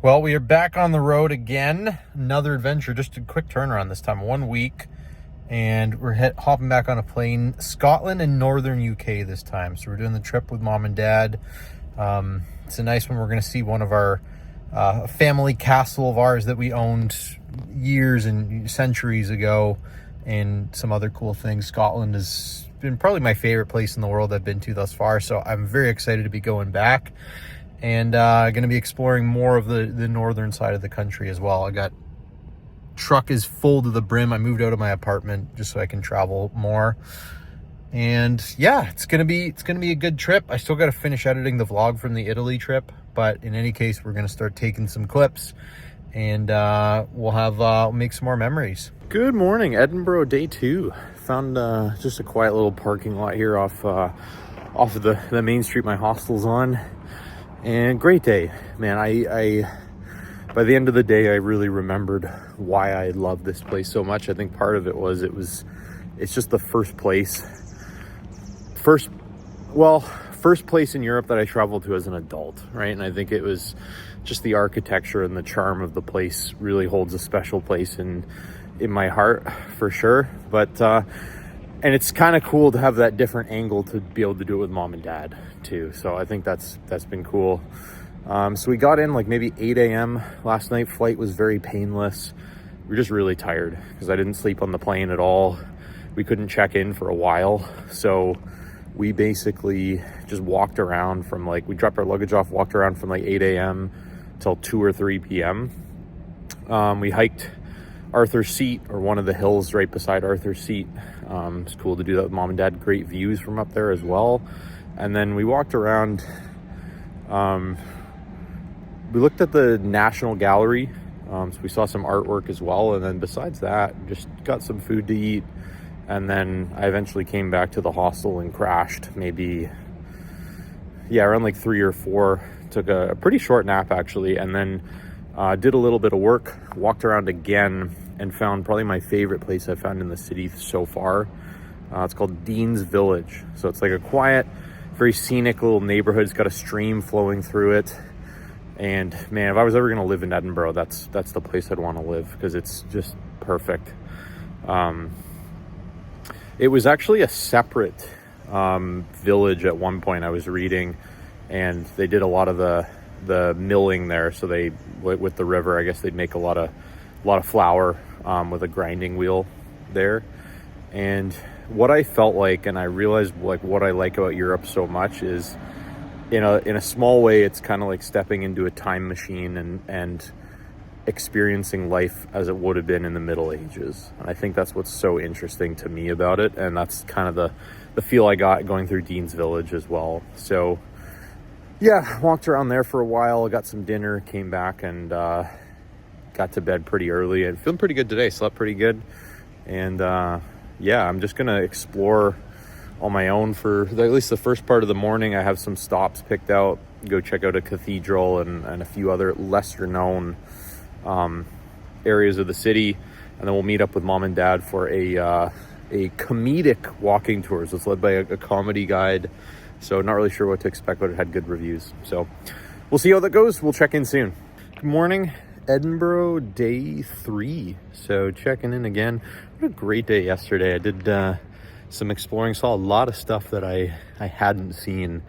Well, we are back on the road again. Another adventure, just a quick turnaround this time, 1 week. And we're hopping back on a plane, Scotland and northern UK this time. So we're doing the trip with mom and dad. It's a nice one. We're going to see one of our family castle of ours that we owned years and centuries ago, and some other cool things. Scotland has been probably my favorite place in the world I've been to thus far. So I'm very excited to be going back. And going to be exploring more of the northern side of the country as well. I got truck is full to the brim. I moved out of my apartment just so I can travel more. And yeah, it's gonna be a good trip. I still got to finish editing the vlog from the Italy trip, but in any case, we're gonna start taking some clips, and we'll make some more memories. Good morning, Edinburgh, day 2. Found just a quiet little parking lot here off of the main street my hostel's on. And great day, man. I by the end of the day, I really remembered why I love this place so much. I think part of it's just the first place in Europe that I traveled to as an adult, right? And I think it was just the architecture and the charm of the place really holds a special place in my heart for sure. But and it's kind of cool to have that different angle to be able to do it with mom and dad too. So I think that's been cool. So we got in like maybe 8 a.m. last night. Flight was very painless. We were just really tired because I didn't sleep on the plane at all. We couldn't check in for a while. So we basically just walked around we dropped our luggage off, walked around from like 8 a.m. till 2 or 3 p.m. We hiked Arthur's Seat, or one of the hills right beside Arthur's Seat. It's cool to do that with mom and dad. Great views from up there as well. And then we walked around. We looked at the National Gallery. So we saw some artwork as well. And then besides that, just got some food to eat. And then I eventually came back to the hostel and crashed maybe, around like 3 or 4. Took a pretty short nap actually. And then did a little bit of work, walked around again, and found probably my favorite place I've found in the city so far. It's called Dean's Village. So it's like a quiet, very scenic little neighborhood. It's got a stream flowing through it. And man, if I was ever going to live in Edinburgh, that's the place I'd want to live, because it's just perfect. It was actually a separate village at one point I was reading, and they did a lot of the milling there. So they, with the river, I guess they'd make a lot of flour with a grinding wheel there. And what I felt like, and I realized like what I like about Europe so much, is in a small way, it's kind of like stepping into a time machine and experiencing life as it would have been in the Middle Ages. And I think that's what's so interesting to me about it, and that's kind of the feel I got going through Dean's Village as well. So yeah, walked around there for a while, got some dinner, came back, and got to bed pretty early, and feeling pretty good today. Slept pretty good. And I'm just gonna explore on my own for at least the first part of the morning. I have some stops picked out, go check out a cathedral and a few other lesser known areas of the city, and then we'll meet up with mom and dad for a comedic walking tour. So it's led by a comedy guide. So not really sure what to expect, but it had good reviews. So we'll see how that goes. We'll check in soon. Good morning, Edinburgh, day 3. So checking in again. What a great day yesterday. I did some exploring, saw a lot of stuff that I hadn't seen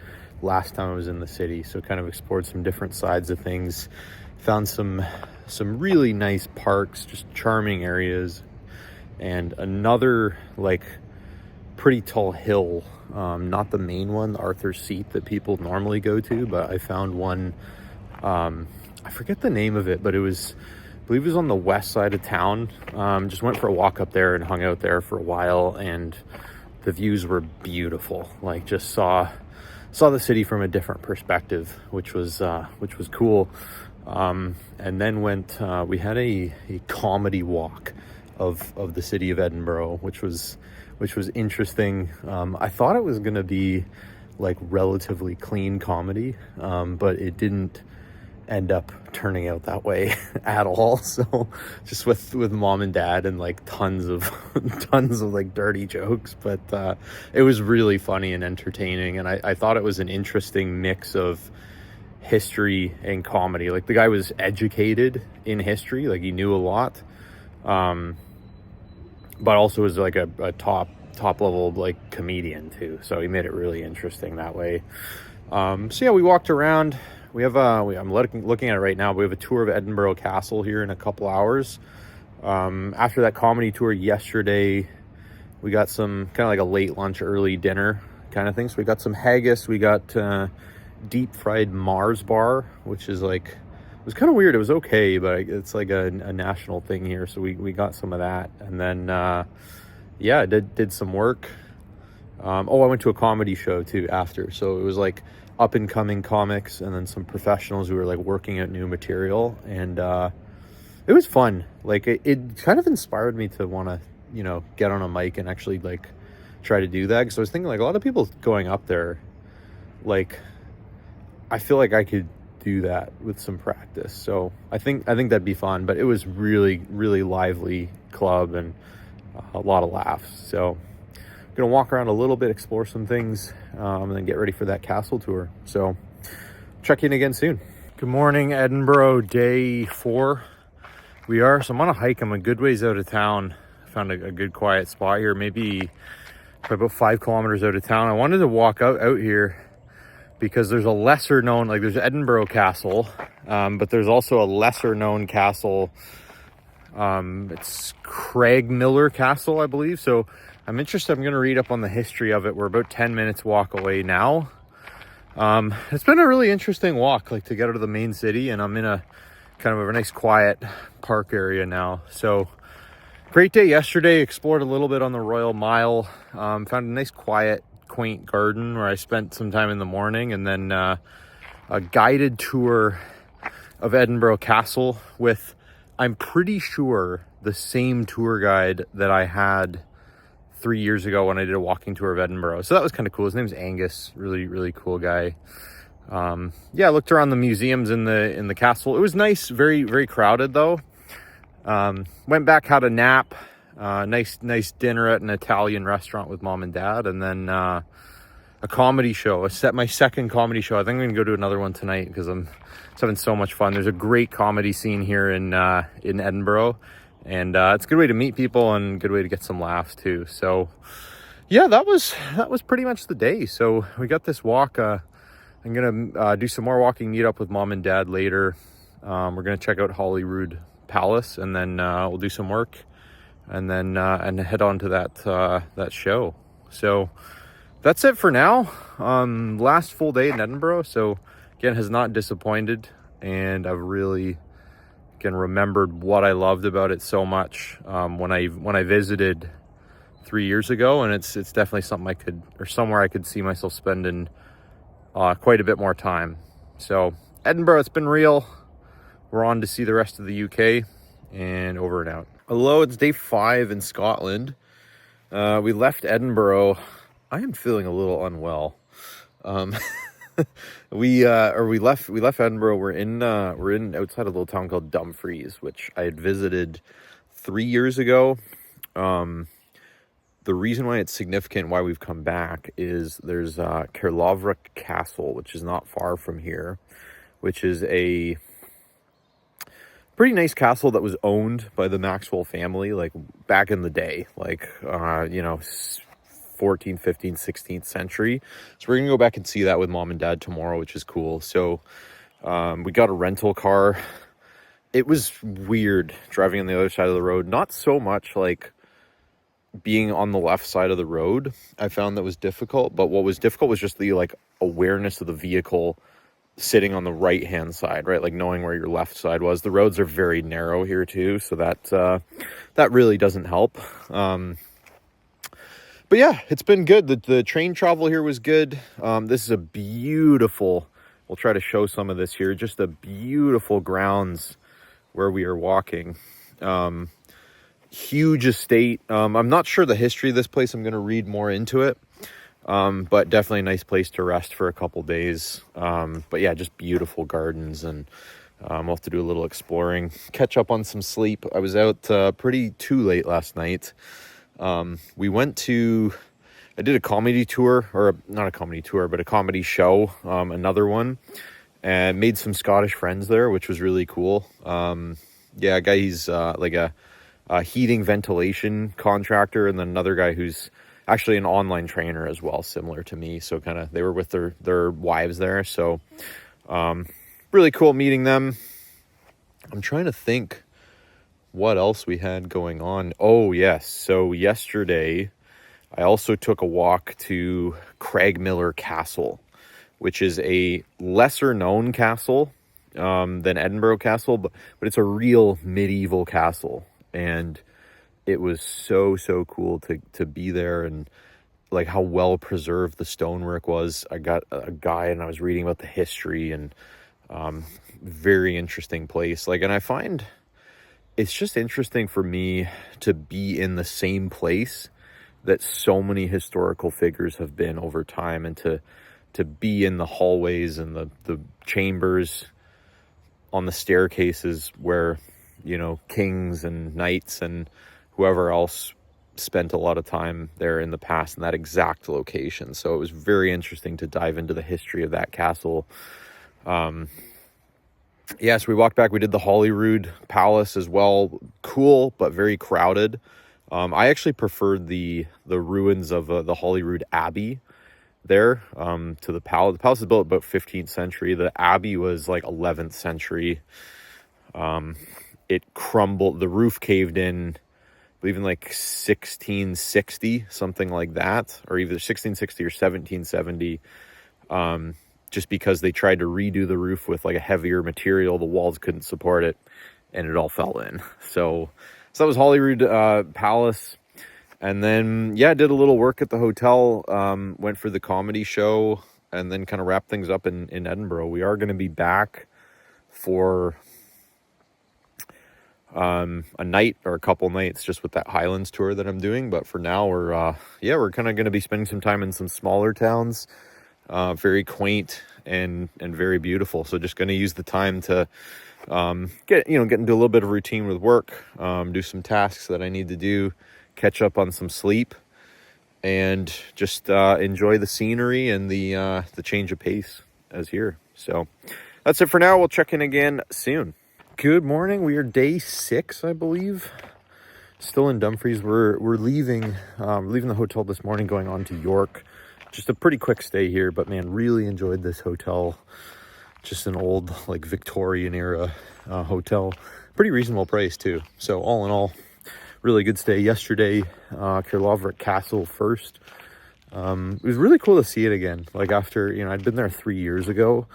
last time I was in the city. So kind of explored some different sides of things. Found some really nice parks, just charming areas. And another like pretty tall hill, not the main one, Arthur's Seat, that people normally go to, but I found one, I forget the name of it, but I believe it was on the west side of town. Just went for a walk up there and hung out there for a while, and the views were beautiful. Like, just saw the city from a different perspective, which was cool. And then we had a comedy walk of the city of Edinburgh, which was interesting. I thought it was going to be like relatively clean comedy, but it didn't end up turning out that way at all. So just with mom and dad, and like tons of like dirty jokes, but it was really funny and entertaining. And I thought it was an interesting mix of history and comedy. Like the guy was educated in history, like he knew a lot, but also was like a top level like comedian too. So he made it really interesting that way. So yeah, we walked around. We have I'm looking at it right now. But we have a tour of Edinburgh Castle here in a couple hours. After that comedy tour yesterday, we got some kind of like a late lunch, early dinner kind of thing. So we got some haggis. We got deep fried Mars bar, which is like, it was kind of weird. It was okay, but it's like a national thing here. So we got some of that. And then, yeah, did some work. I went to a comedy show too after. So it was like up and coming comics and then some professionals who were like working at new material. And it was fun. Like it kind of inspired me to want to, get on a mic and actually like try to do that. Because I was thinking like a lot of people going up there, like I feel like I could do that with some practice. So I think that'd be fun. But it was really, really lively club and a lot of laughs. So I'm gonna walk around a little bit, explore some things, and then get ready for that castle tour. So check in again soon. Good morning, Edinburgh, day 4. So I'm on a hike. I'm a good ways out of town. I found a good quiet spot here, maybe about 5 kilometers out of town. I wanted to walk out here because there's a lesser known, like there's Edinburgh Castle, but there's also a lesser known castle. It's Craigmillar Castle, I believe. So I'm interested. I'm going to read up on the history of it. We're about 10 minutes walk away now. It's been a really interesting walk, like to get out of the main city, and I'm in a kind of a nice quiet park area now. So great day yesterday. Explored a little bit on the Royal Mile. Found a nice quiet, quaint garden where I spent some time in the morning, and then a guided tour of Edinburgh Castle with, I'm pretty sure, the same tour guide that I had 3 years ago when I did a walking tour of Edinburgh. So that was kind of cool. His name's Angus. Really, really cool guy. Yeah, I looked around the museums in the castle. It was nice, very, very crowded though. Went back, had a nap, nice dinner at an Italian restaurant with mom and dad, and then a comedy show. My second comedy show. I think I'm gonna go to another one tonight because I'm just having so much fun. There's a great comedy scene here in Edinburgh, and it's a good way to meet people and a good way to get some laughs too. So yeah, that was pretty much the day. So we got this walk. I'm gonna do some more walking, meet up with mom and dad later. We're gonna check out Holyrood Palace, and then we'll do some work, and then and head on to that show. So that's it for now. Last full day in Edinburgh, so again, has not disappointed, and I've really again remembered what I loved about it so much when I visited 3 years ago, and it's definitely something somewhere I could see myself spending quite a bit more time. So Edinburgh, it's been real. We're on to see the rest of the UK, and over and out. Hello, it's day 5 in Scotland. We left Edinburgh. I am feeling a little unwell. We left Edinburgh. We're in outside a little town called Dumfries, which I had visited 3 years ago. The reason why it's significant, why we've come back, is there's Caerlaverock Castle, which is not far from here, which is a pretty nice castle that was owned by the Maxwell family, like back in the day, like 14th, 15th, 16th century. So we're gonna go back and see that with mom and dad tomorrow, which is cool. So we got a rental car. It was weird driving on the other side of the road. Not so much like being on the left side of the road, I found that was difficult, but what was difficult was just the like awareness of the vehicle sitting on the right hand side, right? Like knowing where your left side was. The roads are very narrow here too, so that really doesn't help. But yeah, it's been good. The train travel here was good. This is a beautiful, we'll try to show some of this here, just a beautiful grounds where we are walking. Huge estate. I'm not sure the history of this place. I'm going to read more into it. But definitely a nice place to rest for a couple days. But yeah, just beautiful gardens, and we'll have to do a little exploring, catch up on some sleep. I was out pretty too late last night. I did a comedy tour, or not a comedy tour, but a comedy show, another one. and made some Scottish friends there, which was really cool. Yeah, a guy, he's like a heating ventilation contractor, and then another guy who's actually an online trainer as well, similar to me. So kind of they were with their wives there. So really cool meeting them. I'm trying to think what else we had going on. Oh yes, so yesterday I also took a walk to Craigmillar Castle, which is a lesser known castle than Edinburgh Castle, but it's a real medieval castle. And it was so cool to be there, and like how well preserved the stonework was. I got a guide and I was reading about the history, and very interesting place. Like, and I find it's just interesting for me to be in the same place that so many historical figures have been over time, and to be in the hallways and the chambers, on the staircases where, you know, kings and knights and whoever else spent a lot of time there in the past in that exact location. So it was very interesting to dive into the history of that castle. Yes, we walked back. We did the Holyrood Palace as well. Cool, but very crowded. I actually preferred the ruins of the Holyrood Abbey there to the palace. The palace is built about 15th century. The abbey was like 11th century. It crumbled. The roof caved in, I believe in like 1660, something like that, or either 1660 or 1770. Just because they tried to redo the roof with like a heavier material, the walls couldn't support it, and it all fell in. So that was Holyrood Palace. And then, yeah, did a little work at the hotel, went for the comedy show, and then kind of wrapped things up in Edinburgh. We are going to be back for a night or a couple nights just with that Highlands tour that I'm doing. But for now, we're kind of going to be spending some time in some smaller towns, very quaint and very beautiful. So just going to use the time to get into a little bit of routine with work, do some tasks that I need to do, catch up on some sleep, and just enjoy the scenery and the change of pace as here. So that's it for now. We'll check in again soon. Good morning. We are day 6, I believe. Still in Dumfries. We're leaving the hotel this morning, going on to York. Just a pretty quick stay here, but man, really enjoyed this hotel. Just an old, like, Victorian era hotel. Pretty reasonable price too. So all in all, really good stay. Yesterday, Kirlovric Castle first. It was really cool to see it again. Like, after, I'd been there 3 years ago.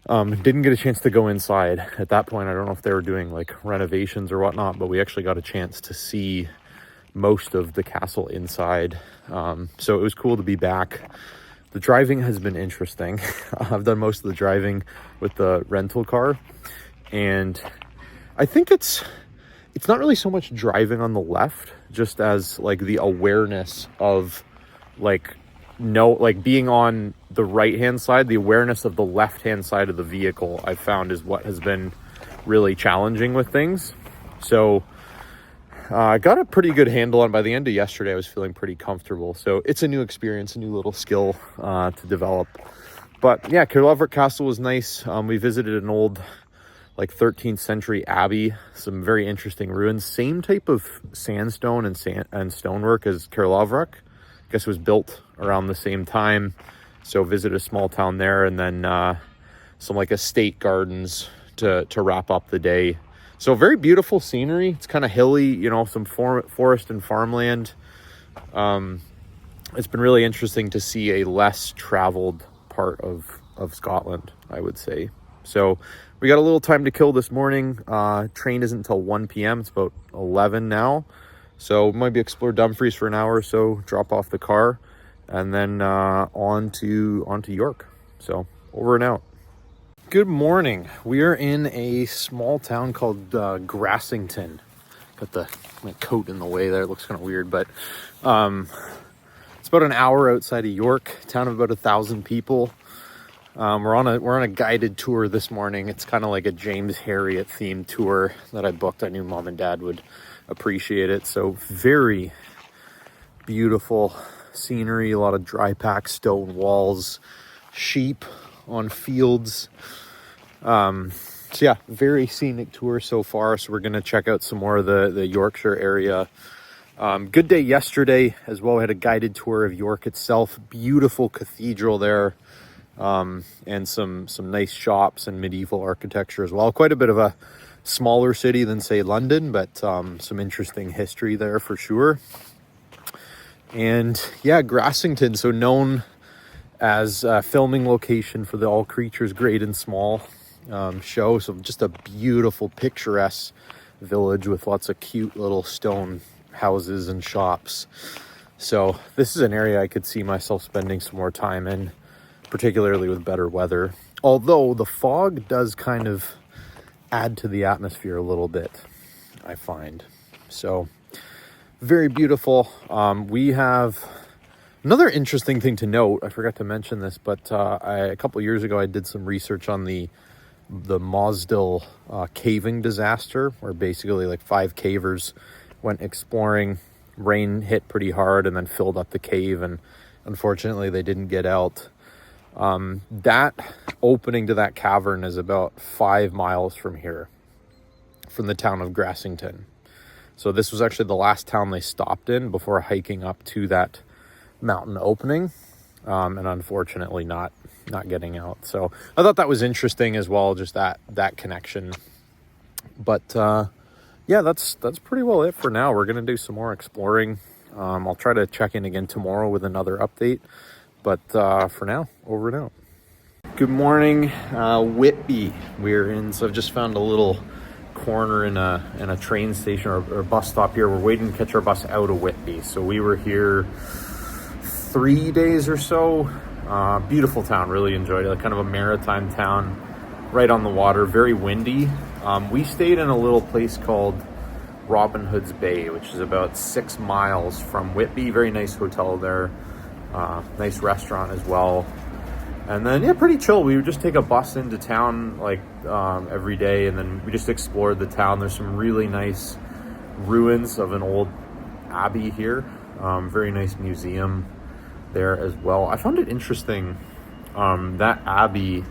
Didn't get a chance to go inside at that point. I don't know if they were doing like renovations or whatnot, but we actually got a chance to see most of the castle inside. So it was cool to be back. The driving has been interesting. I've done most of the driving with the rental car, and I think it's not really so much driving on the left, just as like the awareness of being on the right hand side, the awareness of the left hand side of the vehicle, I've found, is what has been really challenging with things. So I got a pretty good handle on. By the end of yesterday, I was feeling pretty comfortable. So it's a new experience, a new little skill to develop. But yeah, Kirlovric Castle was nice. We visited an old, like, 13th century abbey, some very interesting ruins, same type of sandstone and stonework as Kirlovric. I guess it was built around the same time. So visit a small town there, and then some like estate gardens to wrap up the day. So very beautiful scenery. It's kind of hilly, some forest and farmland. It's been really interesting to see a less traveled part of Scotland, I would say. So we got a little time to kill this morning. Train isn't until 1 p.m. It's about 11 now. So maybe explore Dumfries for an hour or so, drop off the car, and then on to York. So over and out. Good morning. We are in a small town called Grassington. Got my coat in the way there. It looks kind of weird, but it's about an hour outside of York. Town of about 1,000 people. We're on a guided tour this morning. It's kind of like a James Herriot themed tour that I booked. I knew Mom and Dad would appreciate it. So very beautiful scenery, a lot of dry packed stone walls, sheep on fields. So yeah, very scenic tour so far. So we're going to check out some more of the Yorkshire area. Good day yesterday as well. We had a guided tour of York itself. Beautiful cathedral there, and some nice shops and medieval architecture as well. Quite a bit of a smaller city than, say, London, but some interesting history there for sure. And yeah, Grassington, so known as a filming location for the All Creatures Great and Small show. So just a beautiful, picturesque village with lots of cute little stone houses and shops. So this is an area I could see myself spending some more time in, particularly with better weather. Although the fog does kind of add to the atmosphere a little bit, I find. So very beautiful. We have another interesting thing to note. I forgot to mention this, but a couple of years ago I did some research on the Mosdill caving disaster, where basically like 5 cavers went exploring. Rain hit pretty hard and then filled up the cave, and unfortunately they didn't get out. That opening to that cavern is about 5 miles from here, from the town of Grassington. So this was actually the last town they stopped in before hiking up to that mountain opening, and unfortunately not getting out. So I thought that was interesting as well, just that connection. But yeah, that's pretty well it for now. We're gonna do some more exploring. I'll try to check in again tomorrow with another update, but for now, over and out. Good morning, Whitby. We're in, so I've just found a little corner in a train station or bus stop here. We're waiting to catch our bus out of Whitby. So we were here 3 days or so. Beautiful town, really enjoyed it. Like kind of a maritime town, right on the water, very windy. We stayed in a little place called Robin Hood's Bay, which is about 6 miles from Whitby. Very nice hotel there, nice restaurant as well. And then, yeah, pretty chill. We would just take a bus into town like every day, and then we just explored the town. There's some really nice ruins of an old abbey here. Very nice museum there as well. I found it interesting. That abbey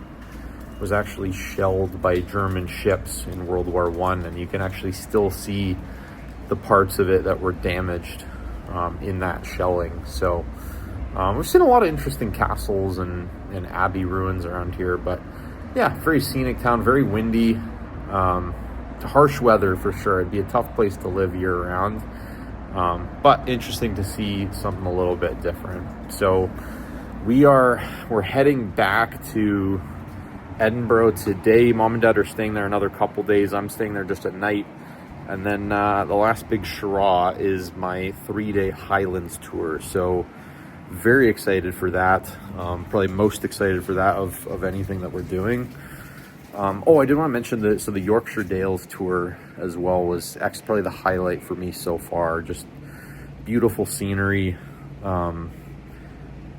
was actually shelled by German ships in World War I, and you can actually still see the parts of it that were damaged in that shelling. So we've seen a lot of interesting castles and abbey ruins around here, but yeah, very scenic town, very windy, harsh weather for sure. It'd be a tough place to live year round, but interesting to see something a little bit different. So we're heading back to Edinburgh today. Mom and Dad are staying there another couple days. I'm staying there just at night. And then the last big hurrah is my 3-day Highlands tour. So very excited for that. Probably most excited for that of anything that we're doing. I did want to mention that, so the Yorkshire Dales tour as well was probably the highlight for me so far. Just beautiful scenery,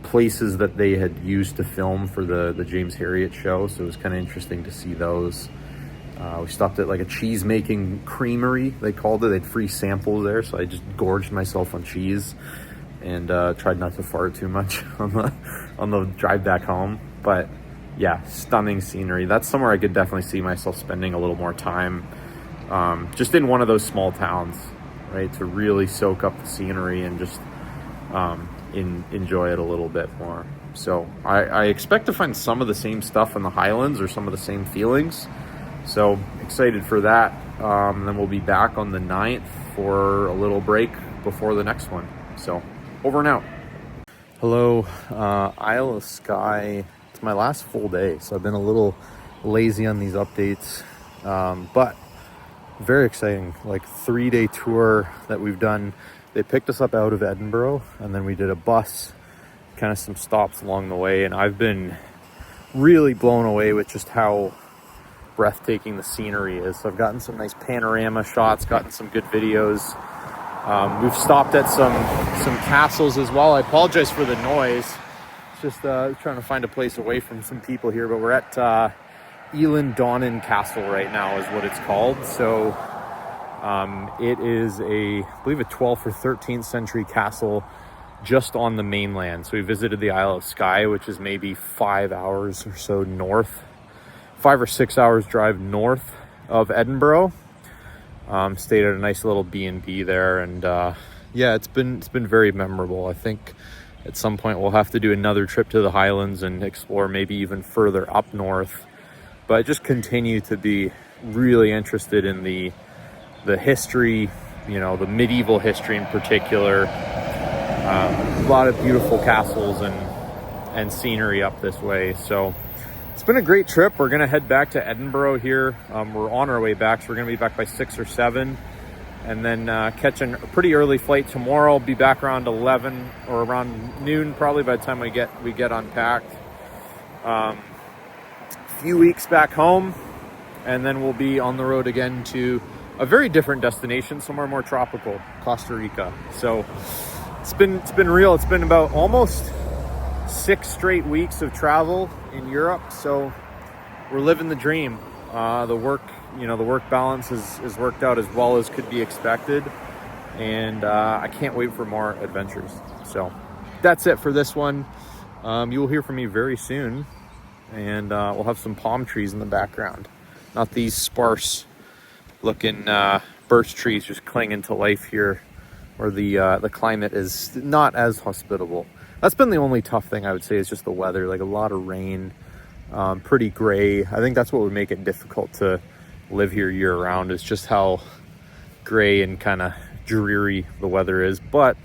places that they had used to film for the James Herriot show, so it was kind of interesting to see those. We stopped at like a cheese making creamery, they called it. They had free samples there, so I just gorged myself on cheese and tried not to fart too much on the drive back home. But yeah, stunning scenery. That's somewhere I could definitely see myself spending a little more time, just in one of those small towns, right, to really soak up the scenery and just enjoy it a little bit more. So I expect to find some of the same stuff in the Highlands, or some of the same feelings. So excited for that. Then we'll be back on the 9th for a little break before the next one. So over and out. Hello, Isle of Skye. It's my last full day, so I've been a little lazy on these updates, but very exciting. Like 3-day tour that we've done. They picked us up out of Edinburgh, and then we did a bus, kind of some stops along the way, and I've been really blown away with just how breathtaking the scenery is. So I've gotten some nice panorama shots, gotten some good videos. We've stopped at some castles as well. I apologize for the noise. It's just trying to find a place away from some people here, but we're at Elan Donnan Castle right now is what it's called. So it is I believe a 12th or 13th century castle just on the mainland. So we visited the Isle of Skye, which is maybe 5 hours or so north, 5 or 6 hours drive north of Edinburgh. Stayed at a nice little B&B there, and yeah, it's been very memorable. I think at some point we'll have to do another trip to the Highlands and explore maybe even further up north. But I just continue to be really interested in the history, you know, the medieval history in particular. A lot of beautiful castles and scenery up this way. So it's been a great trip. We're gonna head back to Edinburgh here. We're on our way back, so we're gonna be back by 6 or 7, and then catching a pretty early flight tomorrow. Be back around 11 or around noon, probably by the time we get unpacked. A few weeks back home, and then we'll be on the road again to a very different destination, somewhere more tropical, Costa Rica. So it's been real. It's been about almost 6 straight weeks of travel in Europe. So we're living the dream. The work balance is worked out as well as could be expected, and I can't wait for more adventures. So that's it for this one. You will hear from me very soon, and we'll have some palm trees in the background, not these sparse looking birch trees just clinging to life here, where the climate is not as hospitable. That's been the only tough thing, I would say, is just the weather. Like a lot of rain, pretty gray. I think that's what would make it difficult to live here year round, is just how gray and kind of dreary the weather is, but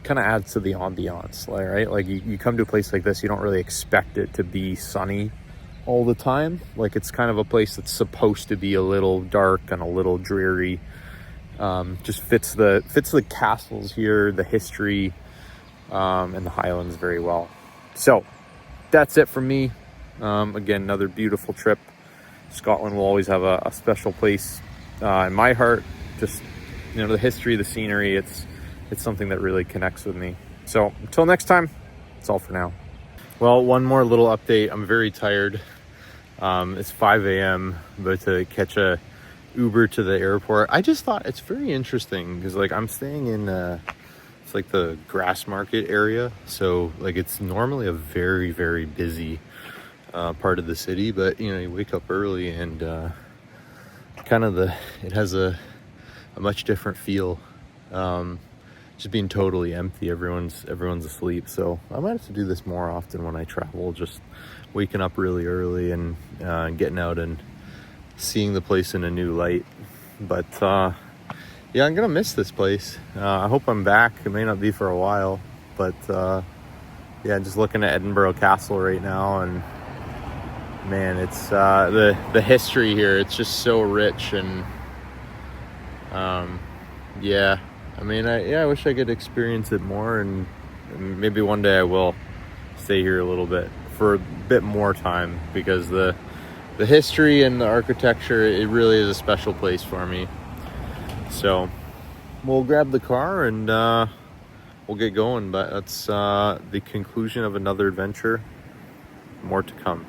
kind of adds to the ambiance, right? Like you come to a place like this, you don't really expect it to be sunny all the time. Like it's kind of a place that's supposed to be a little dark and a little dreary. Just fits the castles here, the history, and the Highlands very well. So that's it from me. Again, another beautiful trip. Scotland will always have a special place in my heart. Just, you know, the history, the scenery, it's something that really connects with me. So until next time, that's all for now. Well, one more little update. I'm very tired. It's 5 a.m. but to catch a Uber to the airport. I just thought it's very interesting because, like, I'm staying in it's like the Grassmarket area, so like it's normally a very, very busy part of the city, but you know, you wake up early and kind of it has a much different feel. Just being totally empty. Everyone's asleep. So I might have to do this more often when I travel, just waking up really early and getting out and seeing the place in a new light. But yeah, I'm gonna miss this place. I hope I'm back. It may not be for a while, but yeah, just looking at Edinburgh Castle right now, and man, it's the history here. It's just so rich, and yeah, I mean, I wish I could experience it more, and maybe one day I will stay here a little bit for a bit more time, because the history and the architecture, it really is a special place for me. So we'll grab the car and we'll get going, but that's the conclusion of another adventure. More to come.